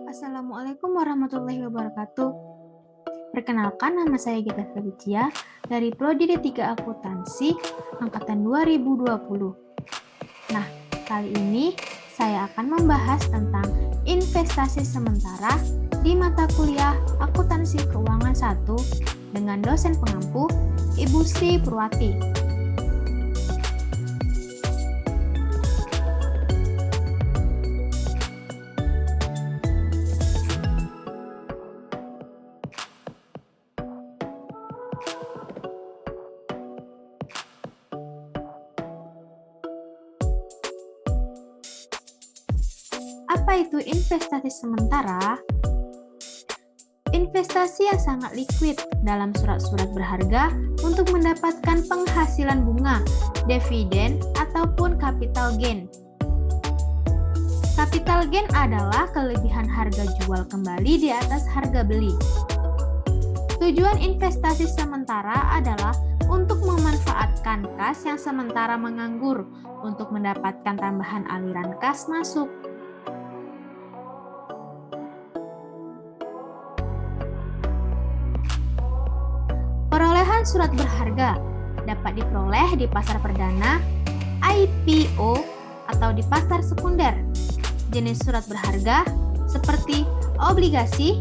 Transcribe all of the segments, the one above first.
Assalamualaikum warahmatullahi wabarakatuh. Perkenalkan, nama saya Gita Felicia dari Prodi D3 Akuntansi Angkatan 2020. Nah, kali ini saya akan membahas tentang investasi sementara di mata kuliah Akuntansi Keuangan 1 dengan dosen pengampu Ibu Sri Purwati. Apa itu investasi sementara? Investasi yang sangat liquid dalam surat-surat berharga untuk mendapatkan penghasilan bunga, dividen, ataupun capital gain. Capital gain adalah kelebihan harga jual kembali di atas harga beli. Tujuan investasi sementara adalah untuk memanfaatkan kas yang sementara menganggur untuk mendapatkan tambahan aliran kas masuk. Perolehan surat berharga dapat diperoleh di pasar perdana, IPO, atau di pasar sekunder. Jenis surat berharga seperti obligasi,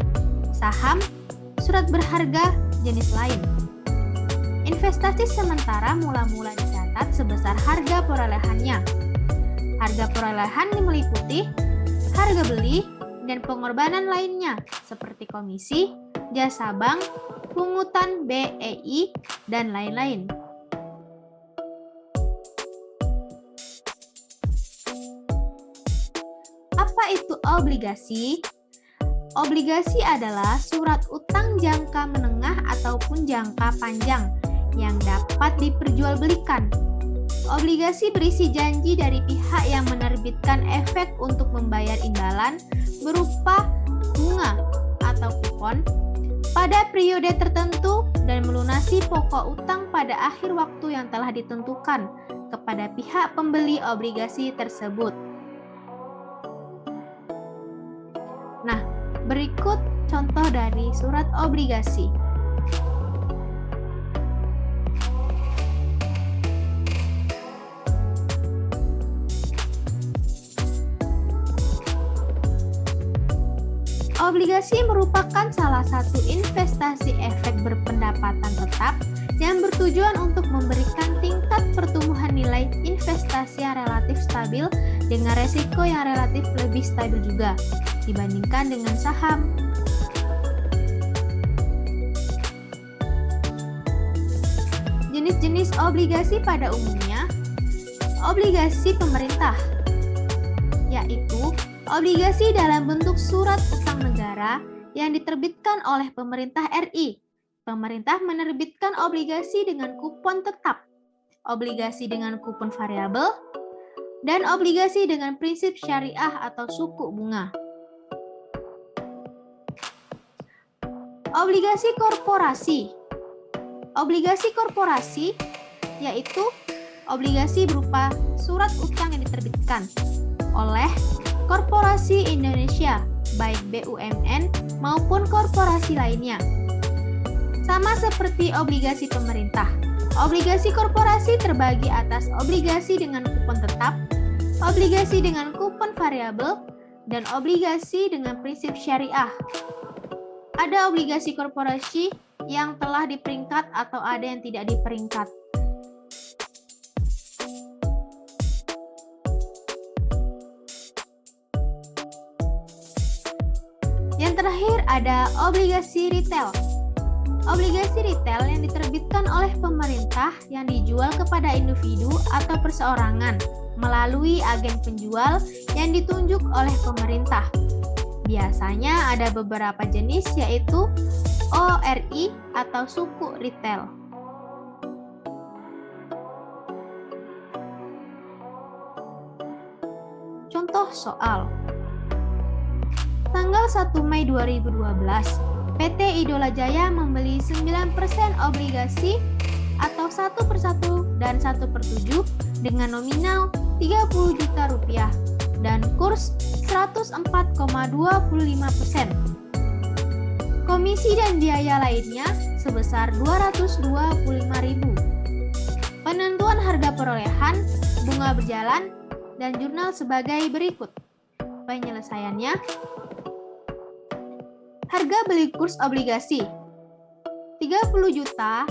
saham, surat berharga jenis lain. Investasi sementara mula-mula dicatat sebesar harga perolehannya. Harga perolehan meliputi harga beli dan pengorbanan lainnya seperti komisi, jasa bank, pungutan BEI, dan lain-lain. Apa itu obligasi? Obligasi adalah surat utang jangka menengah ataupun jangka panjang yang dapat diperjualbelikan. Obligasi berisi janji dari pihak yang menerbitkan efek untuk membayar imbalan berupa bunga atau kupon pada periode tertentu dan melunasi pokok utang pada akhir waktu yang telah ditentukan kepada pihak pembeli obligasi tersebut. Nah, berikut contoh dari surat obligasi. Obligasi merupakan salah satu investasi efek berpendapatan tetap yang bertujuan untuk memberikan tingkat pertumbuhan nilai investasi yang relatif stabil dengan resiko yang relatif lebih stabil juga dibandingkan dengan saham. Jenis-jenis obligasi pada umumnya, obligasi pemerintah, yaitu obligasi dalam bentuk surat utang negara yang diterbitkan oleh pemerintah RI. Pemerintah menerbitkan obligasi dengan kupon tetap, obligasi dengan kupon variabel, dan obligasi dengan prinsip syariah atau suku bunga. Obligasi korporasi. Obligasi korporasi yaitu obligasi berupa surat utang yang diterbitkan oleh Korporasi Indonesia, baik BUMN maupun korporasi lainnya. Sama seperti obligasi pemerintah, obligasi korporasi terbagi atas obligasi dengan kupon tetap, obligasi dengan kupon variabel, dan obligasi dengan prinsip syariah. Ada obligasi korporasi yang telah diperingkat atau ada yang tidak diperingkat. Yang terakhir ada obligasi retail. Obligasi retail yang diterbitkan oleh pemerintah yang dijual kepada individu atau perseorangan melalui agen penjual yang ditunjuk oleh pemerintah. Biasanya ada beberapa jenis yaitu ORI atau suku retail. Contoh soal. Tanggal 1 Mei 2012, PT Idola Jaya membeli 9% obligasi atau 1/1 dan 1/7 dengan nominal 30 juta rupiah dan kurs 104,25%. Komisi dan biaya lainnya sebesar 225.000. Penentuan harga perolehan, bunga berjalan, dan jurnal sebagai berikut. Penyelesaiannya, harga beli kurs obligasi 30 juta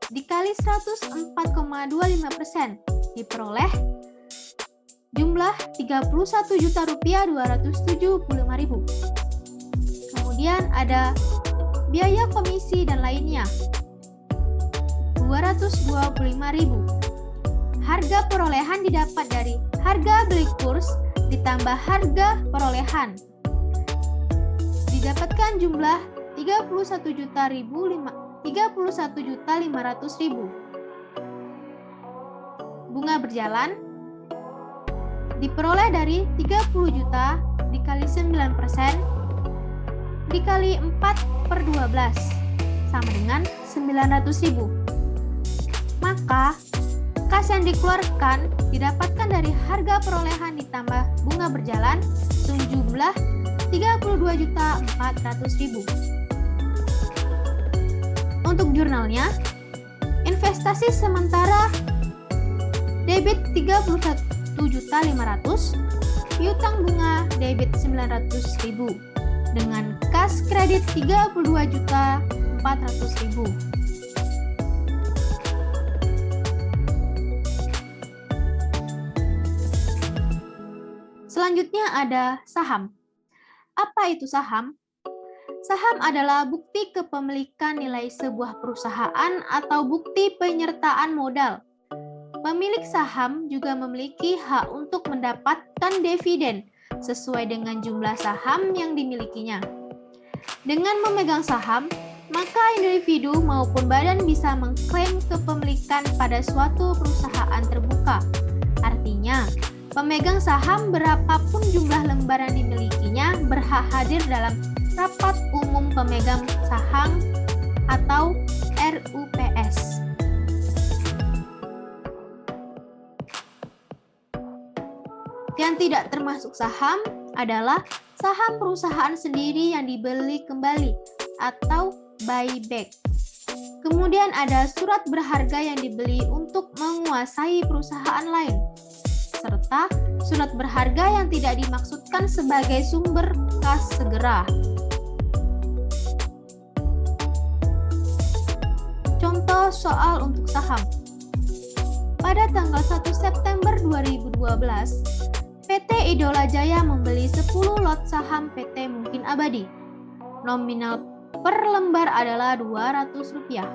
dikali 104,25% diperoleh jumlah 31 juta rupiah 275.000. Kemudian ada biaya komisi dan lainnya 225.000. Harga perolehan didapat dari harga beli kurs ditambah harga perolehan. Didapatkan jumlah 31.500.000. Bunga berjalan diperoleh dari 30 juta dikali 9% dikali 4/12 sama dengan 900.000. Maka kas yang dikeluarkan didapatkan dari harga perolehan ditambah bunga berjalan sejumlah 32.400.000. Untuk jurnalnya, investasi sementara debit 31.500.000, piutang bunga debit 900.000 dengan kas kredit 32.400.000. Selanjutnya ada saham. Apa itu saham? Saham adalah bukti kepemilikan nilai sebuah perusahaan atau bukti penyertaan modal. Pemilik saham juga memiliki hak untuk mendapatkan dividen sesuai dengan jumlah saham yang dimilikinya. Dengan memegang saham, maka individu maupun badan bisa mengklaim kepemilikan pada suatu perusahaan terbuka. Artinya, pemegang saham berapapun jumlah lembar yang dimilikinya berhak hadir dalam rapat umum pemegang saham atau RUPS. Yang tidak termasuk saham adalah saham perusahaan sendiri yang dibeli kembali atau buyback. Kemudian ada surat berharga yang dibeli untuk menguasai perusahaan lain, serta surat berharga yang tidak dimaksudkan sebagai sumber kas segera. Contoh soal untuk saham. Pada tanggal 1 September 2012, PT Idola Jaya membeli 10 lot saham PT Mungkin Abadi. Nominal per lembar adalah Rp200.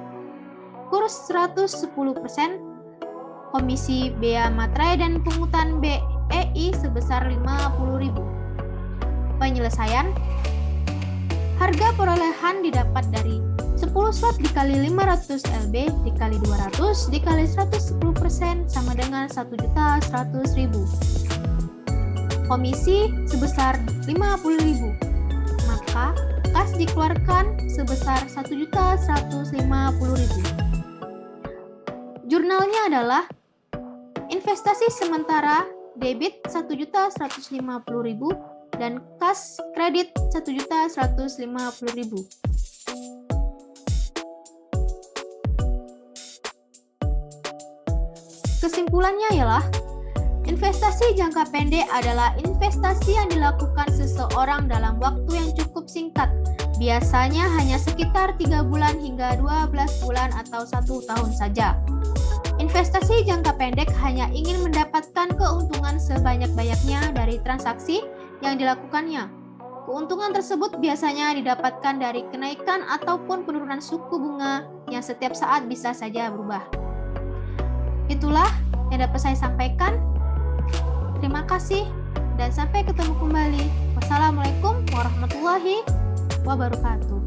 Kurs 110%, komisi bea materai dan pungutan BEI sebesar Rp50.000. Penyelesaian, harga perolehan didapat dari 10 slot dikali 500 LB dikali 200 dikali 110% sama dengan 1.100.000. Komisi sebesar Rp50.000. Maka kas dikeluarkan sebesar Rp1.150.000. Jurnalnya adalah investasi sementara debit Rp1.150.000 dan kas kredit Rp1.150.000. Kesimpulannya ialah investasi jangka pendek adalah investasi yang dilakukan seseorang dalam waktu yang cukup singkat, biasanya hanya sekitar 3 bulan hingga 12 bulan atau 1 tahun saja. Investasi jangka pendek hanya ingin mendapatkan keuntungan sebanyak-banyaknya dari transaksi yang dilakukannya. Keuntungan tersebut biasanya didapatkan dari kenaikan ataupun penurunan suku bunga yang setiap saat bisa saja berubah. Itulah yang dapat saya sampaikan. Terima kasih dan sampai ketemu kembali. Wassalamualaikum warahmatullahi wabarakatuh.